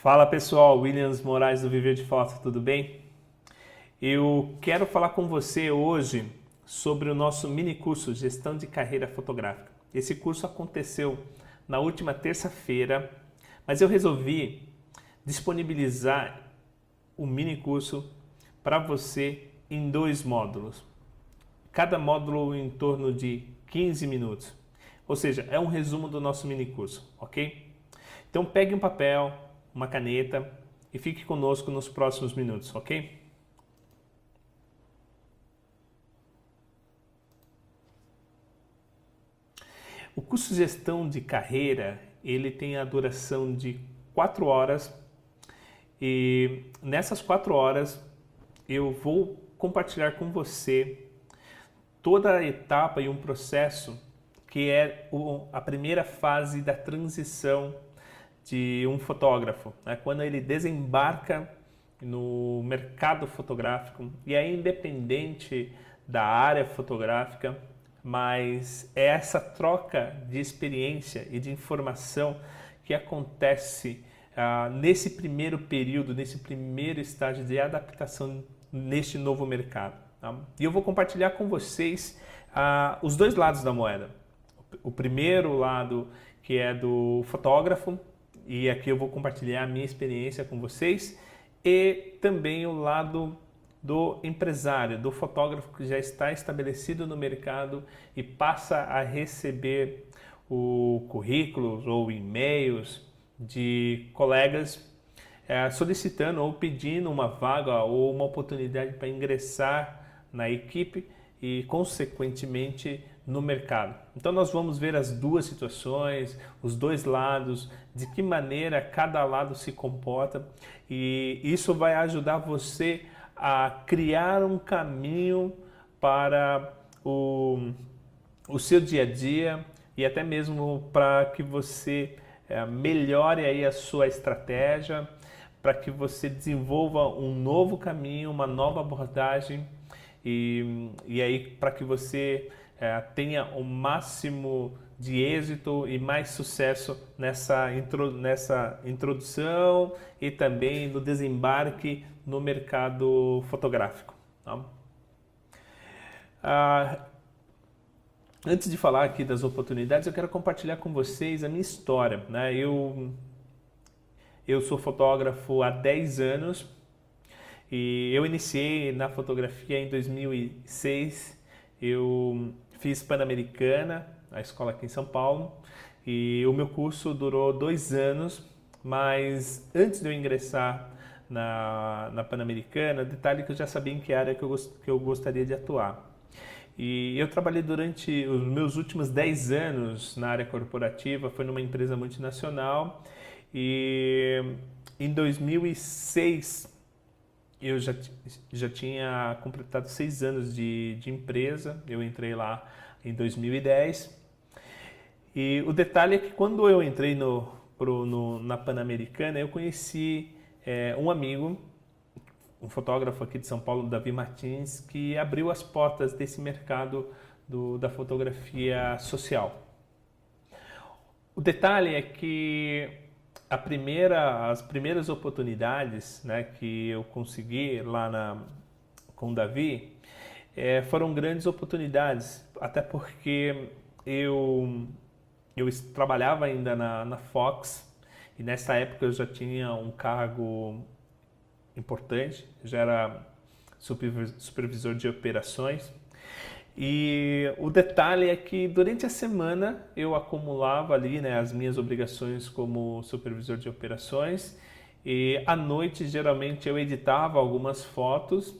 Fala pessoal, Williams Moraes do Viver de Foto, tudo bem? Eu quero falar com você hoje sobre o nosso mini curso Gestão de Carreira Fotográfica. Esse curso aconteceu na última terça-feira, mas eu resolvi disponibilizar o mini curso para você em 2 módulos. Cada módulo em torno de 15 minutos. Ou seja, é um resumo do nosso mini curso, ok? Então pegue um papel, uma caneta e fique conosco nos próximos minutos, ok? O curso Gestão de Carreira, ele tem a duração de 4 horas e nessas 4 horas eu vou compartilhar com você toda a etapa e um processo que é a primeira fase da transição de um fotógrafo, né? Quando ele desembarca no mercado fotográfico, e é independente da área fotográfica, mas é essa troca de experiência e de informação que acontece nesse primeiro período, nesse primeiro estágio de adaptação neste novo mercado. Tá? E eu vou compartilhar com vocês os dois lados da moeda. O primeiro lado, que é do fotógrafo, e aqui eu vou compartilhar a minha experiência com vocês, e também o lado do empresário, do fotógrafo que já está estabelecido no mercado e passa a receber o currículos ou e-mails de colegas solicitando ou pedindo uma vaga ou uma oportunidade para ingressar na equipe e, consequentemente, no mercado. Então nós vamos ver as duas situações, os dois lados, de que maneira cada lado se comporta, e isso vai ajudar você a criar um caminho para o seu dia a dia e até mesmo para que você melhore aí a sua estratégia, para que você desenvolva um novo caminho, uma nova abordagem e aí para que você tenha o máximo de êxito e mais sucesso nessa introdução e também no desembarque no mercado fotográfico. Tá? Antes de falar aqui das oportunidades, eu quero compartilhar com vocês a minha história. Né? Eu sou fotógrafo há 10 anos e eu iniciei na fotografia em 2006. Eu fiz Pan-Americana, a escola aqui em São Paulo, e o meu curso durou 2 anos, mas antes de eu ingressar na Pan-Americana, detalhe que eu já sabia em que área que eu gostaria de atuar. E eu trabalhei durante os meus últimos 10 anos na área corporativa, foi numa empresa multinacional, e em 2006 eu já tinha completado 6 anos de empresa, eu entrei lá em 2010. E o detalhe é que quando eu entrei na Pan-Americana, eu conheci um amigo, um fotógrafo aqui de São Paulo, Davi Martins, que abriu as portas desse mercado da fotografia social. O detalhe é que as primeiras oportunidades, né, que eu consegui lá com o Davi foram grandes oportunidades, até porque eu trabalhava ainda na Fox e nessa época eu já tinha um cargo importante, já era supervisor de operações. E o detalhe é que durante a semana eu acumulava ali, né, as minhas obrigações como supervisor de operações, e à noite geralmente eu editava algumas fotos,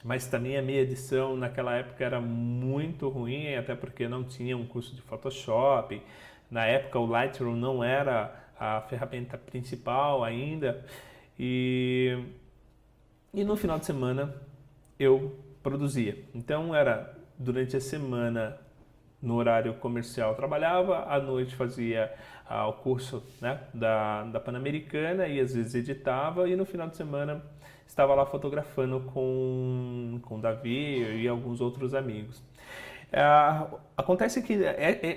mas também a minha edição naquela época era muito ruim, até porque não tinha um curso de Photoshop. Na época o Lightroom não era a ferramenta principal ainda, e no final de semana eu produzia. Então era durante a semana no horário comercial eu trabalhava, à noite fazia o curso, né, da Pan-Americana e às vezes editava, e no final de semana estava lá fotografando com o Davi e alguns outros amigos. Acontece que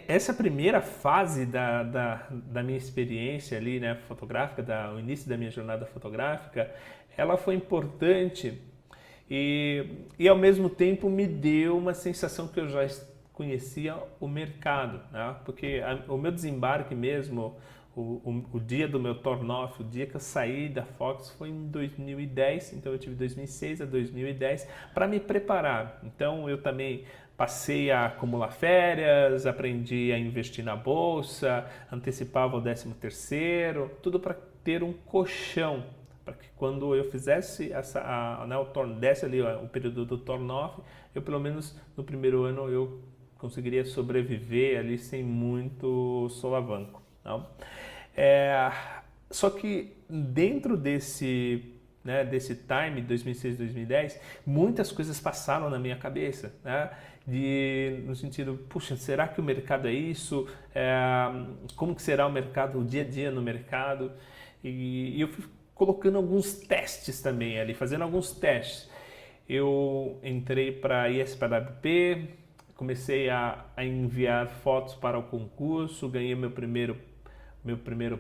essa primeira fase da minha experiência ali, né, fotográfica, o início da minha jornada fotográfica, ela foi importante e ao mesmo tempo me deu uma sensação que eu já conhecia o mercado, né? Porque o meu desembarque mesmo, o dia do meu turn-off, o dia que eu saí da Fox foi em 2010, então eu tive 2006 a 2010 para me preparar. Então eu também passei a acumular férias, aprendi a investir na bolsa, antecipava o 13º, tudo para ter um colchão, para que quando eu fizesse desse ali o período do turn-off, eu pelo menos no primeiro ano eu conseguiria sobreviver ali sem muito solavanco. Não? Só que dentro desse time, 2006, 2010, muitas coisas passaram na minha cabeça, né? No sentido, puxa, será que o mercado é isso? Como que será o mercado, o dia a dia no mercado? E eu fui colocando alguns testes também ali, fazendo alguns testes. Eu entrei para a ISPWP, comecei a enviar fotos para o concurso, ganhei meu primeiro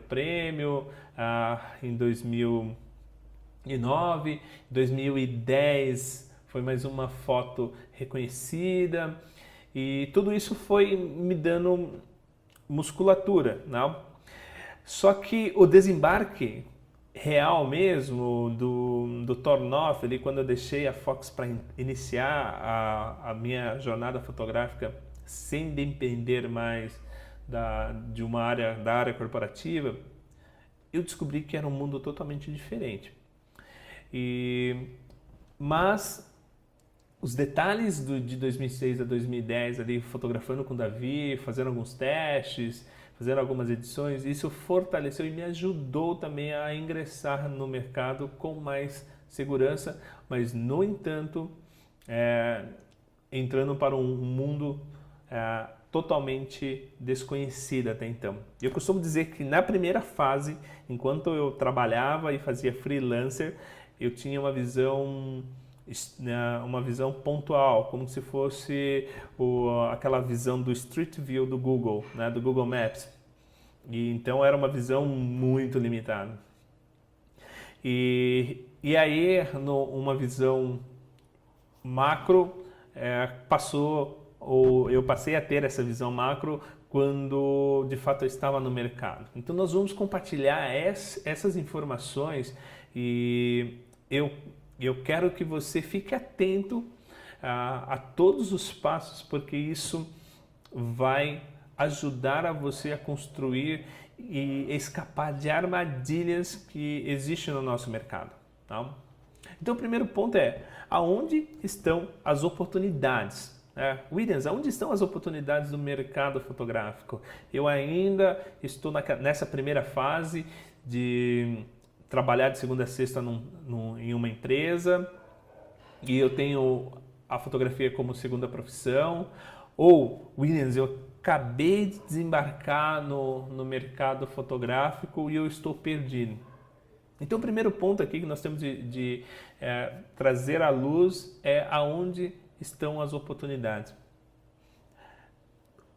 prêmio em 2009, 2010 foi mais uma foto reconhecida e tudo isso foi me dando musculatura, não? Só que o desembarque real mesmo do turn-off, ali quando eu deixei a Fox para iniciar a minha jornada fotográfica sem depender mais da área corporativa, eu descobri que era um mundo totalmente diferente. Mas os detalhes de 2006 a 2010, ali fotografando com o Davi, fazendo alguns testes, fazendo algumas edições, isso fortaleceu e me ajudou também a ingressar no mercado com mais segurança, mas no entanto, entrando para um mundo totalmente desconhecido até então. Eu costumo dizer que na primeira fase, enquanto eu trabalhava e fazia freelancer, eu tinha uma visão pontual, como se fosse aquela visão do Street View do Google, né, do Google Maps. E então era uma visão muito limitada. E aí, uma visão macro, eu passei a ter essa visão macro quando de fato eu estava no mercado. Então nós vamos compartilhar essas informações e eu quero que você fique atento a todos os passos, porque isso vai ajudar a você a construir e escapar de armadilhas que existem no nosso mercado. Tá? Então o primeiro ponto é, aonde estão as oportunidades? Williams, aonde estão as oportunidades do mercado fotográfico? Eu ainda estou nessa primeira fase de trabalhar de segunda a sexta em uma empresa e eu tenho a fotografia como segunda profissão. Ou, Williams, eu acabei de desembarcar no mercado fotográfico e eu estou perdido. Então o primeiro ponto aqui que nós temos de trazer à luz é aonde estão as oportunidades.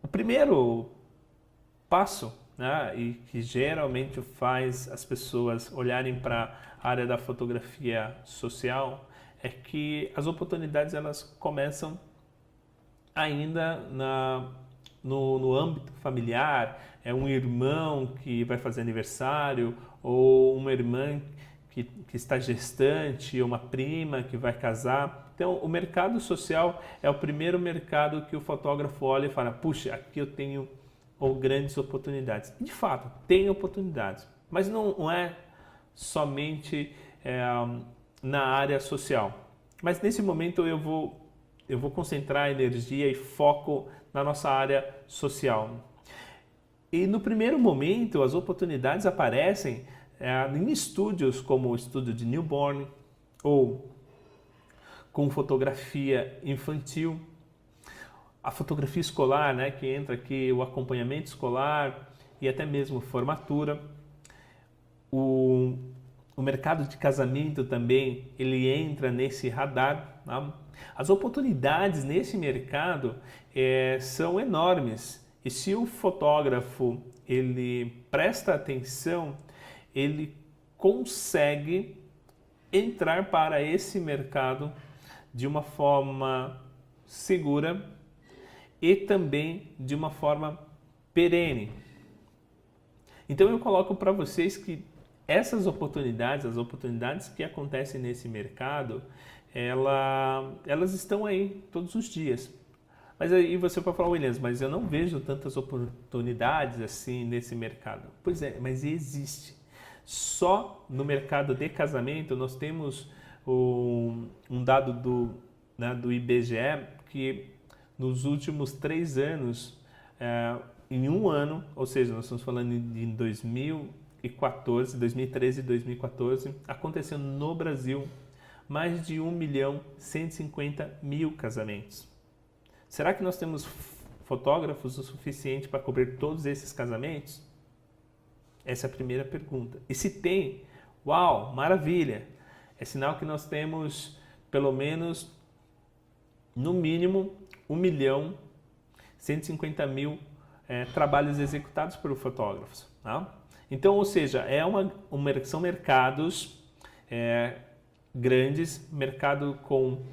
O primeiro passo, né, e que geralmente faz as pessoas olharem para a área da fotografia social é que as oportunidades elas começam ainda no âmbito familiar. É um irmão que vai fazer aniversário ou uma irmã que está gestante, ou uma prima que vai casar. Então, o mercado social é o primeiro mercado que o fotógrafo olha e fala, puxa, aqui eu tenho grandes oportunidades. E, de fato, tem oportunidades, mas não é somente na área social. Mas, nesse momento, eu vou concentrar energia e foco na nossa área social. E, no primeiro momento, as oportunidades aparecem em estúdios como o estúdio de newborn ou com fotografia infantil, a fotografia escolar, né, que entra aqui o acompanhamento escolar e até mesmo formatura, o mercado de casamento também, ele entra nesse radar. Tá? As oportunidades nesse mercado são enormes. E se o fotógrafo ele presta atenção, ele consegue entrar para esse mercado de uma forma segura e também de uma forma perene. Então eu coloco para vocês que essas oportunidades, as oportunidades que acontecem nesse mercado, elas estão aí todos os dias. Mas aí você pode falar, Williams, mas eu não vejo tantas oportunidades assim nesse mercado. Pois é, mas existe. Só no mercado de casamento nós temos um dado do IBGE que nos últimos 3 anos, em um ano, ou seja, nós estamos falando de 2014, 2013 e 2014, aconteceu no Brasil mais de 1.150.000 casamentos. Será que nós temos fotógrafos o suficiente para cobrir todos esses casamentos? Essa é a primeira pergunta. E se tem, uau, maravilha! É sinal que nós temos pelo menos, no mínimo, 1.150.000 trabalhos executados por fotógrafos. Tá? Então, ou seja, são mercados grandes, mercado com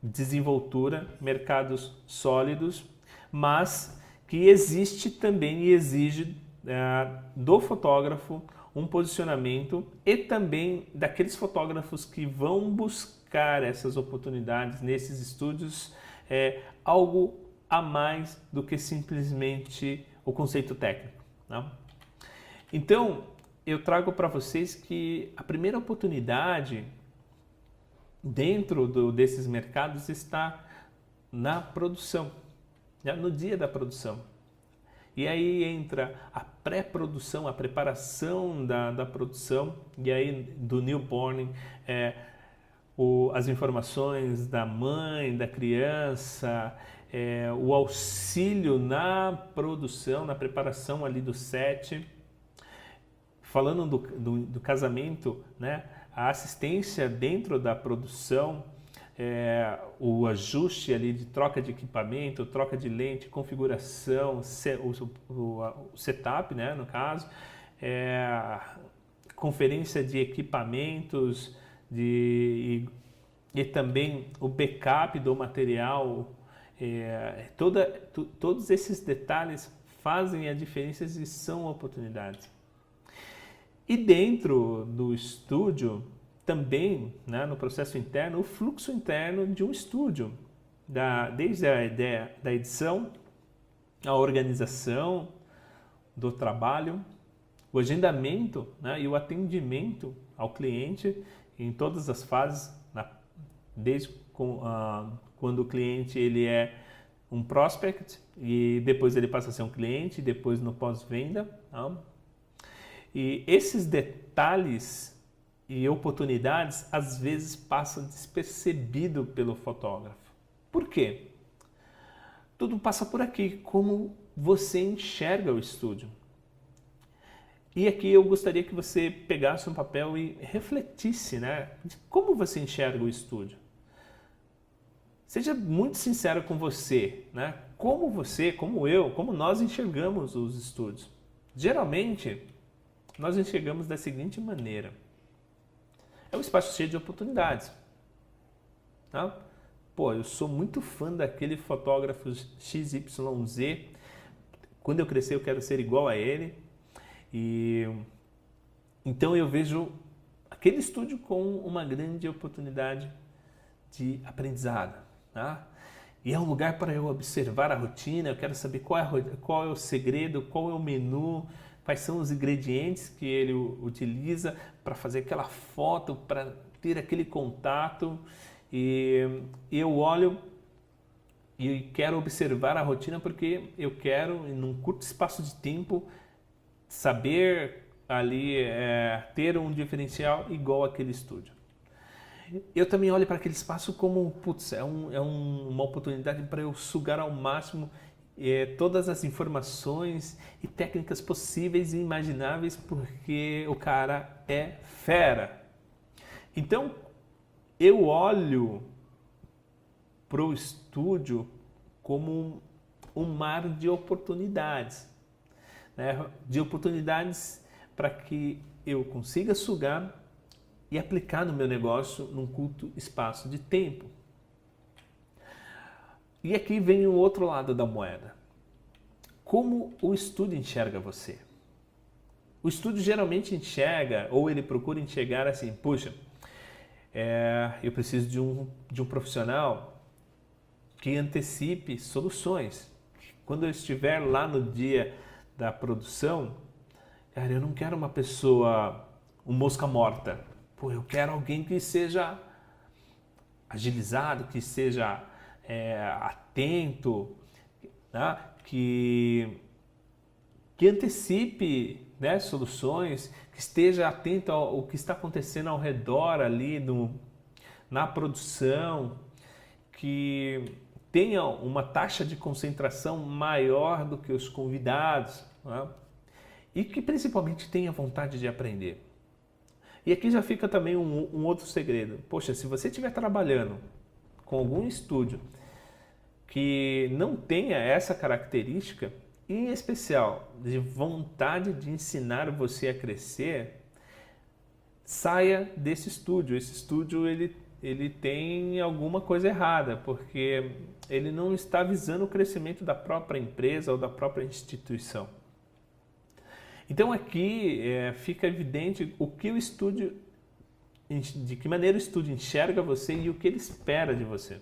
desenvoltura, mercados sólidos, mas que existe também e exige do fotógrafo um posicionamento e também daqueles fotógrafos que vão buscar essas oportunidades nesses estúdios, algo a mais do que simplesmente o conceito técnico. Né? Então, eu trago para vocês que a primeira oportunidade dentro desses mercados está na produção, no dia da produção. E aí entra a pré-produção, a preparação da produção, e aí do newborn, as informações da mãe, da criança, o auxílio na produção, na preparação ali do set. Falando do casamento, né? A assistência dentro da produção, o ajuste ali de troca de equipamento, troca de lente, configuração, o setup, né, no caso, conferência de equipamentos e também o backup do material, todos esses detalhes fazem a diferença e são oportunidades. E dentro do estúdio, também, né, no processo interno, o fluxo interno de um estúdio, desde a ideia da edição, a organização do trabalho, o agendamento, né, e o atendimento ao cliente em todas as fases, desde quando o cliente ele é um prospect e depois ele passa a ser um cliente, depois no pós-venda. Tá? E esses detalhes e oportunidades às vezes passam despercebido pelo fotógrafo. Por quê? Tudo passa por aqui, como você enxerga o estúdio. E aqui eu gostaria que você pegasse um papel e refletisse, né, de como você enxerga o estúdio. Seja muito sincero com você, né? Como você, como eu, como nós enxergamos os estúdios. Geralmente, nós enxergamos da seguinte maneira. É um espaço cheio de oportunidades. Tá? Pô, eu sou muito fã daquele fotógrafo XYZ. Quando eu crescer, eu quero ser igual a ele. Então eu vejo aquele estúdio com uma grande oportunidade de aprendizado. Tá? E é um lugar para eu observar a rotina, eu quero saber qual é o segredo, qual é o menu, quais são os ingredientes que ele utiliza para fazer aquela foto, para ter aquele contato. E eu olho e quero observar a rotina porque eu quero, em um curto espaço de tempo, saber ali ter um diferencial igual àquele estúdio. Eu também olho para aquele espaço como, putz, uma oportunidade para eu sugar ao máximo todas as informações e técnicas possíveis e imagináveis, porque o cara é fera. Então, eu olho para o estúdio como um mar de oportunidades, né? De oportunidades para que eu consiga sugar e aplicar no meu negócio num curto espaço de tempo. E aqui vem o outro lado da moeda. Como o estúdio enxerga você? O estúdio geralmente enxerga, ou ele procura enxergar assim, puxa, eu preciso de um profissional que antecipe soluções. Quando eu estiver lá no dia da produção, cara, eu não quero uma pessoa, um mosca morta. Pô, eu quero alguém que seja agilizado, que seja atento, né? que antecipe, né, soluções, que esteja atento ao que está acontecendo ao redor ali na produção, que tenha uma taxa de concentração maior do que os convidados, né? E que principalmente tenha vontade de aprender. E aqui já fica também um outro segredo. Poxa, se você estiver trabalhando com algum estúdio que não tenha essa característica, em especial de vontade de ensinar você a crescer, saia desse estúdio. Esse estúdio ele tem alguma coisa errada, porque ele não está visando o crescimento da própria empresa ou da própria instituição. Então aqui fica evidente o que o estúdio, de que maneira o estúdio enxerga você e o que ele espera de você.